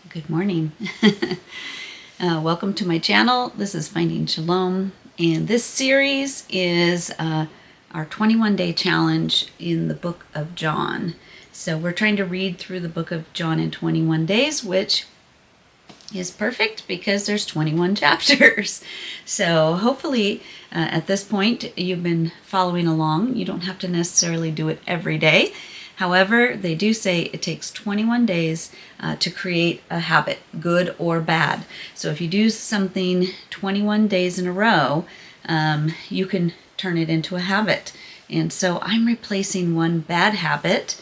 Good morning. Welcome to my channel. This is Finding Shalom, and this series is our 21-day challenge in the book of John. So we're trying to read through the book of John in 21 days, which is perfect because there's 21 chapters. So hopefully at this point you've been following along. You don't have to necessarily do it every day. However, they do say it takes 21 days to create a habit, good or bad. So if you do something 21 days in a row, you can turn it into a habit. And so I'm replacing one bad habit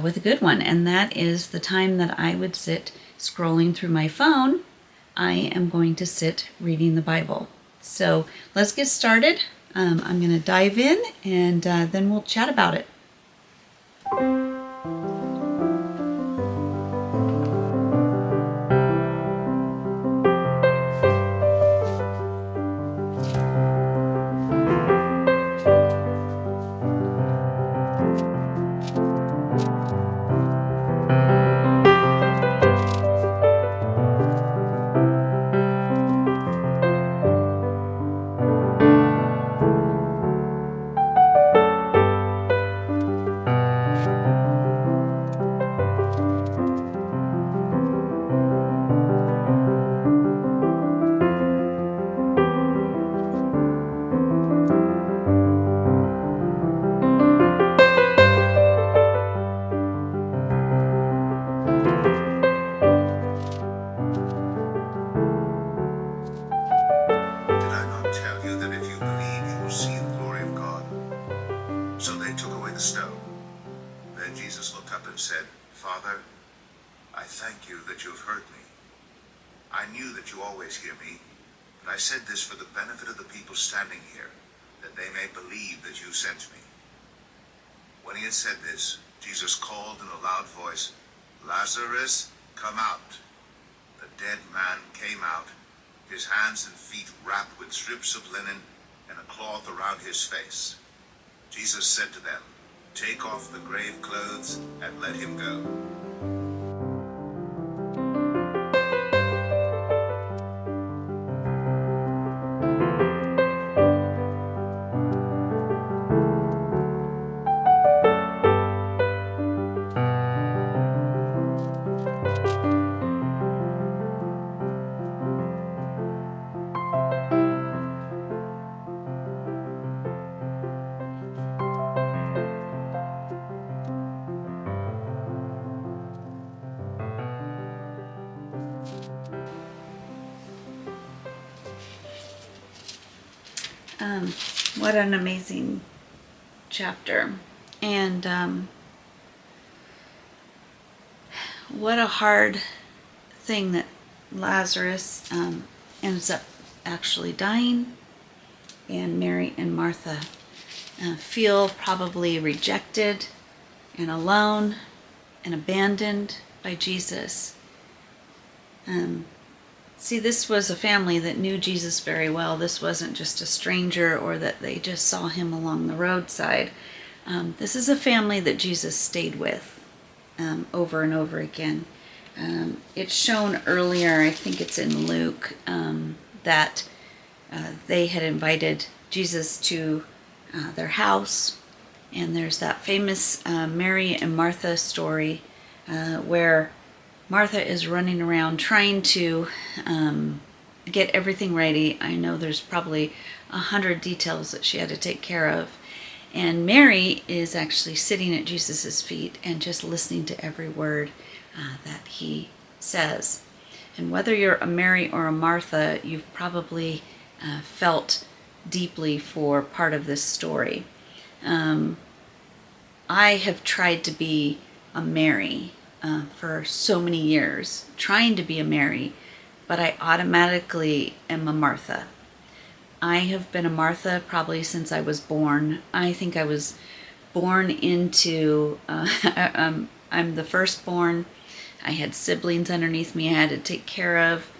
with a good one, and that is the time that I would sit scrolling through my phone. I am going to sit reading the Bible. So let's get started. I'm going to dive in, and then we'll chat about it. Then Jesus looked up and said, Father, I thank you that you have heard me. I knew that you always hear me, but I said this for the benefit of the people standing here, that they may believe that you sent me. When he had said this, Jesus called in a loud voice, Lazarus, come out. The dead man came out, his hands and feet wrapped with strips of linen and a cloth around his face. Jesus said to them, Take off the grave clothes and let him go. What an amazing chapter, and what a hard thing that Lazarus ends up actually dying, and Mary and Martha feel probably rejected and alone and abandoned by Jesus. See, this was a family that knew Jesus very well. This wasn't just a stranger or that they just saw him along the roadside. This is a family that Jesus stayed with over and over again. It's shown earlier, I think it's in Luke, that they had invited Jesus to their house. And there's that famous Mary and Martha story where Martha is running around trying to get everything ready. I know there's probably 100 details that she had to take care of. And Mary is actually sitting at Jesus' feet and just listening to every word that he says. And whether you're a Mary or a Martha, you've probably felt deeply for part of this story. I have tried to be a Mary for so many years, trying to be a Mary, but I automatically am a Martha. I have been a Martha probably since I was born. I think I was born into, I'm the firstborn. I had siblings underneath me I had to take care of.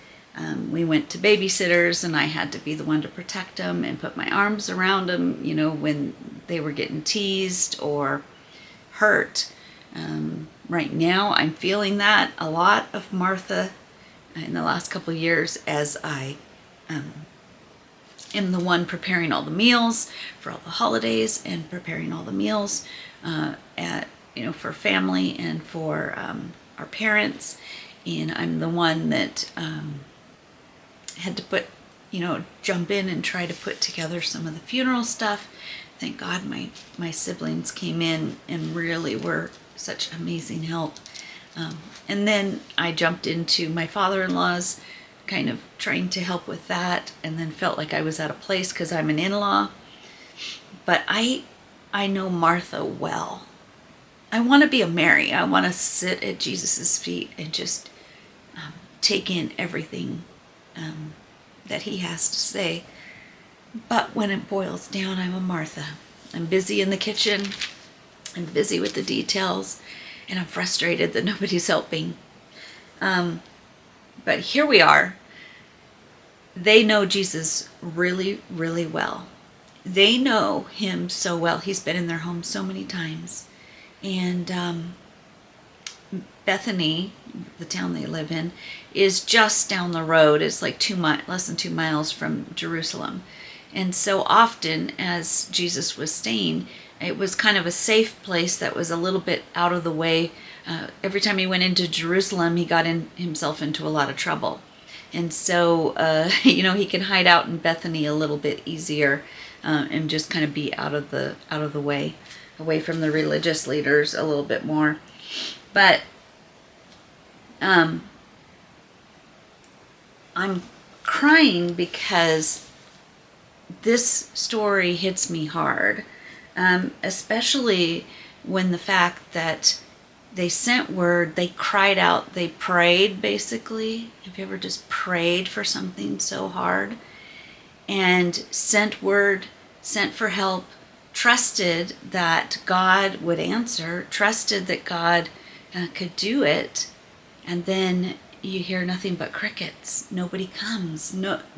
We went to babysitters, and I had to be the one to protect them and put my arms around them, when they were getting teased or hurt. Right now, I'm feeling that, a lot of Martha in the last couple of years as I am the one preparing all the meals for all the holidays and preparing all the meals for family and for our parents. And I'm the one that had to jump in and try to put together some of the funeral stuff. Thank God my siblings came in and really were such amazing help. And then I jumped into my father-in-law's, kind of trying to help with that, and then felt like I was out of place because I'm an in-law. But I know Martha well. I want to be a Mary. I want to sit at Jesus's feet and just take in everything that he has to say. But when it boils down, I'm a Martha. I'm busy in the kitchen. I'm busy with the details, and I'm frustrated that nobody's helping. But here we are. They know Jesus really, really well. They know him so well. He's been in their home so many times. And Bethany, the town they live in, is just down the road. It's like less than 2 miles from Jerusalem. And so often, as Jesus was staying, it was kind of a safe place that was a little bit out of the way. Every time he went into Jerusalem, he got himself into a lot of trouble. And so, he can hide out in Bethany a little bit easier and just kind of be out of the way, away from the religious leaders a little bit more. But I'm crying because this story hits me hard, especially when the fact that they sent word, they cried out, they prayed basically. Have you ever just prayed for something so hard? And sent word, sent for help, trusted that God would answer, trusted that God could do it. And then you hear nothing but crickets. Nobody comes.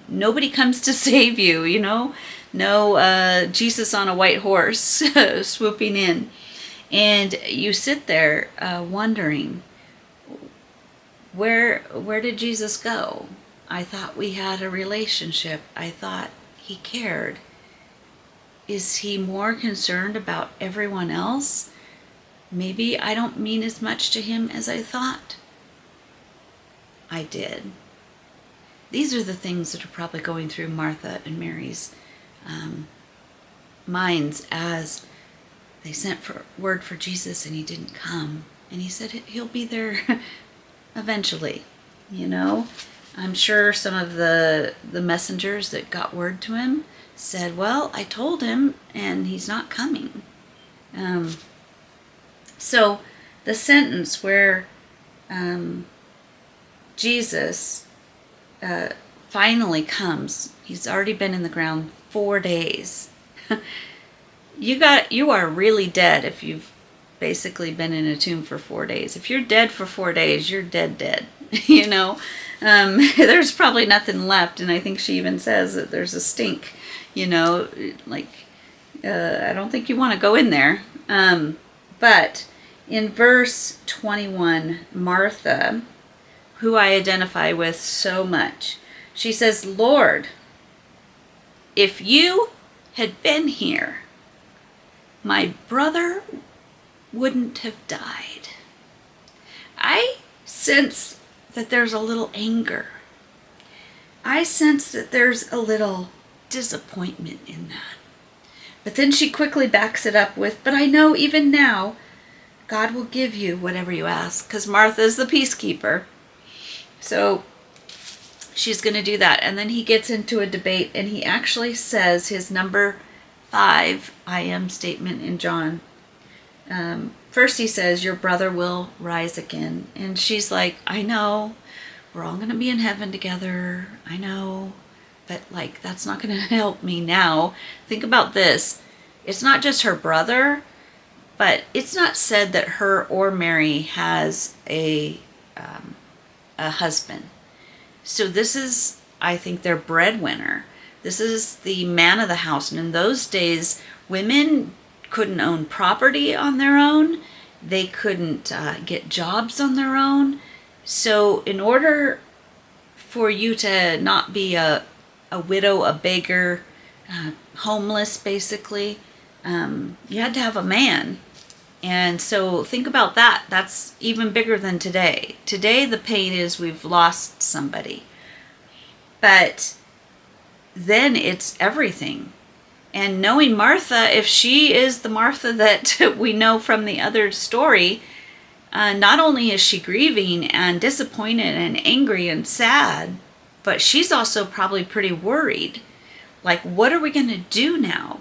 Nobody comes to save you, No Jesus on a white horse swooping in. And you sit there wondering, where did Jesus go? I thought we had a relationship. I thought he cared. Is he more concerned about everyone else? Maybe I don't mean as much to him as I thought I did. These are the things that are probably going through Martha and Mary's minds as they sent word for Jesus and he didn't come. And he said he'll be there eventually, I'm sure some of the messengers that got word to him said, well, I told him and he's not coming. So the sentence where Jesus finally comes, he's already been in the ground 4 days. You are really dead if you've basically been in a tomb for 4 days. If you're dead for 4 days, you're dead. There's probably nothing left, and I think she even says that there's a stink. I don't think you want to go in there. But in verse 21, Martha, who I identify with so much, she says, Lord, if you had been here, my brother wouldn't have died. I sense that there's a little anger. I sense that there's a little disappointment in that. But then she quickly backs it up with, but I know even now, God will give you whatever you ask, because Martha is the peacekeeper. So she's going to do that. And then he gets into a debate, and he actually says his number 5 I am statement in John. First he says, your brother will rise again. And she's like, I know, we're all going to be in heaven together. I know, but that's not going to help me now. Think about this. It's not just her brother, but it's not said that her or Mary has a husband. So this is, I think, their breadwinner. This is the man of the house. And in those days, women couldn't own property on their own. They couldn't get jobs on their own. So in order for you to not be a widow, a beggar, homeless, basically. You had to have a man. And so think about that. That's even bigger than today. Today, the pain is we've lost somebody. But then it's everything. And knowing Martha, if she is the Martha that we know from the other story, not only is she grieving and disappointed and angry and sad, but she's also probably pretty worried. Like, what are we going to do now?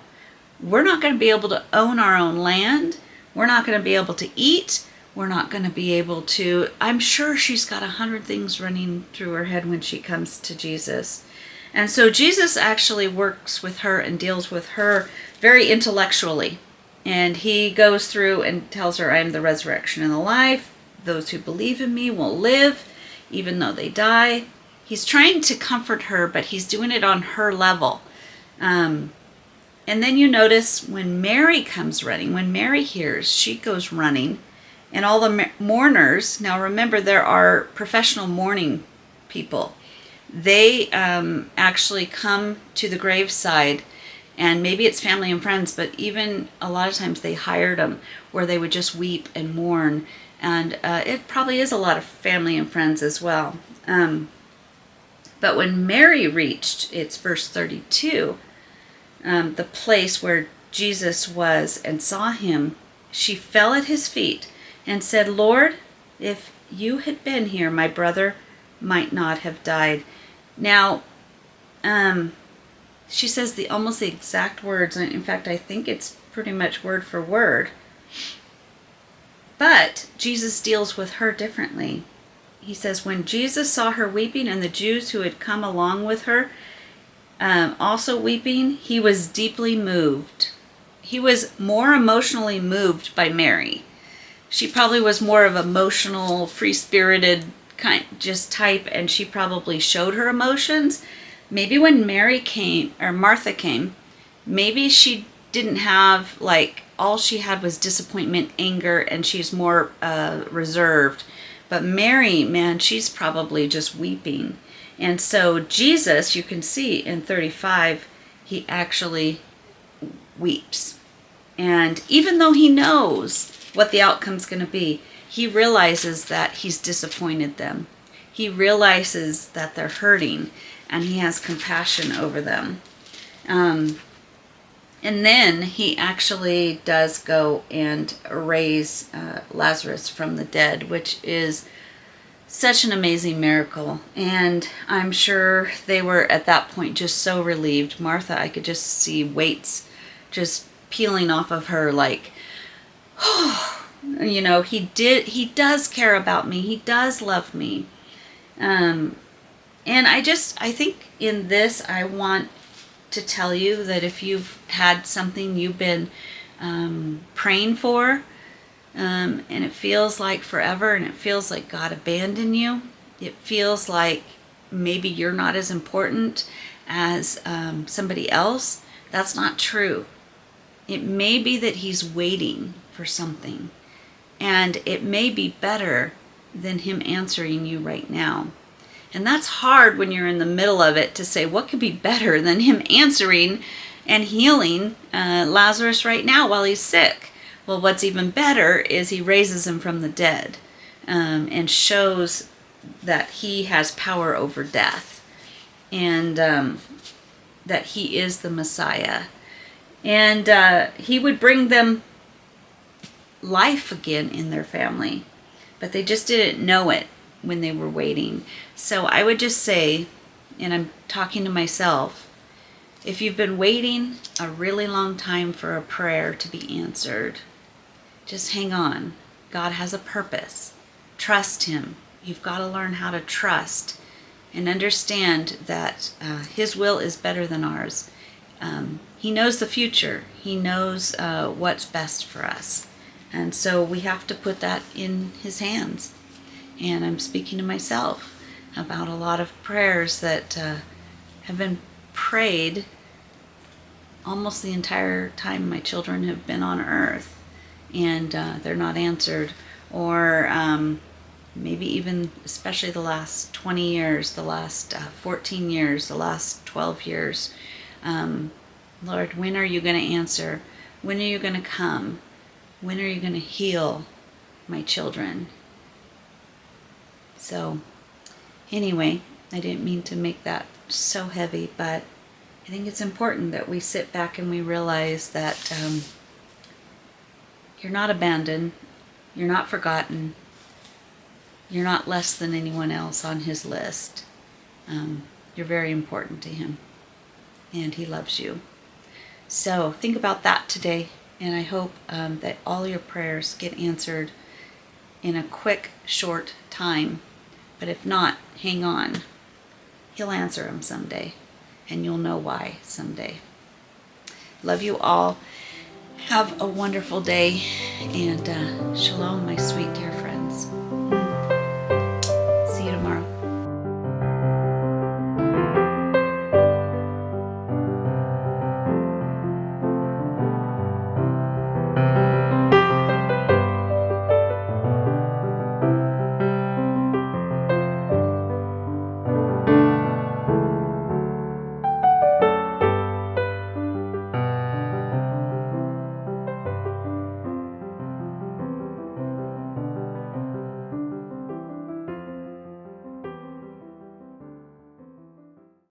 We're not going to be able to own our own land. We're not going to be able to eat. We're not going to be able to... I'm sure she's got 100 things running through her head when she comes to Jesus. And so Jesus actually works with her and deals with her very intellectually. And he goes through and tells her, I am the resurrection and the life. Those who believe in me will live, even though they die. He's trying to comfort her, but he's doing it on her level. And then you notice when Mary comes running, when Mary hears, she goes running. And all the mourners, now remember there are professional mourning people. They actually come to the graveside, and maybe it's family and friends, but even a lot of times they hired them where they would just weep and mourn. And it probably is a lot of family and friends as well. But when Mary reached, it's verse 32, the place where Jesus was and saw him, she fell at his feet and said, Lord, if you had been here, my brother might not have died. Now, she says almost the exact words. In fact, I think it's pretty much word for word. But Jesus deals with her differently. He says, when Jesus saw her weeping and the Jews who had come along with her also weeping, he was deeply moved. He was more emotionally moved by Mary. She probably was more of emotional, free-spirited kind, just type, and she probably showed her emotions. Maybe when Mary came, or Martha came, maybe she didn't have, like, all she had was disappointment, anger, and she's more reserved. But Mary, man, she's probably just weeping. And so Jesus, you can see in 35, he actually weeps. And even though he knows what the outcome's going to be, he realizes that he's disappointed them. He realizes that they're hurting, and he has compassion over them. And then he actually does go and raise Lazarus from the dead, which is such an amazing miracle. And I'm sure they were at that point just so relieved. Martha, I could just see weights just peeling off of her, like, oh, you know, he does care about me. He does love me. And I think in this, I want to tell you that if you've had something you've been praying for, and it feels like forever, and it feels like God abandoned you, it feels like maybe you're not as important as somebody else, that's not true. It may be that he's waiting for something, and it may be better than him answering you right now. And that's hard when you're in the middle of it to say, what could be better than him answering and healing Lazarus right now while he's sick? Well, what's even better is he raises him from the dead and shows that he has power over death, and that he is the Messiah. And he would bring them life again in their family, but they just didn't know it when they were waiting. So I would just say, and I'm talking to myself, if you've been waiting a really long time for a prayer to be answered, just hang on. God has a purpose. Trust him. You've got to learn how to trust and understand that his will is better than ours. He knows the future. He knows what's best for us. And so we have to put that in his hands. And I'm speaking to myself about a lot of prayers that have been prayed almost the entire time my children have been on earth, and they're not answered. Or maybe even especially the last 20 years, the last 14 years, the last 12 years. Lord, when are you going to answer? When are you going to come? When are you going to heal my children? So anyway, I didn't mean to make that so heavy, but I think it's important that we sit back and we realize that you're not abandoned, you're not forgotten, you're not less than anyone else on his list. You're very important to him, and he loves you. So think about that today, and I hope that all your prayers get answered in a quick, short time. But if not, hang on. He'll answer them someday, and you'll know why someday. Love you all. Have a wonderful day, and shalom, my sweet dear friends.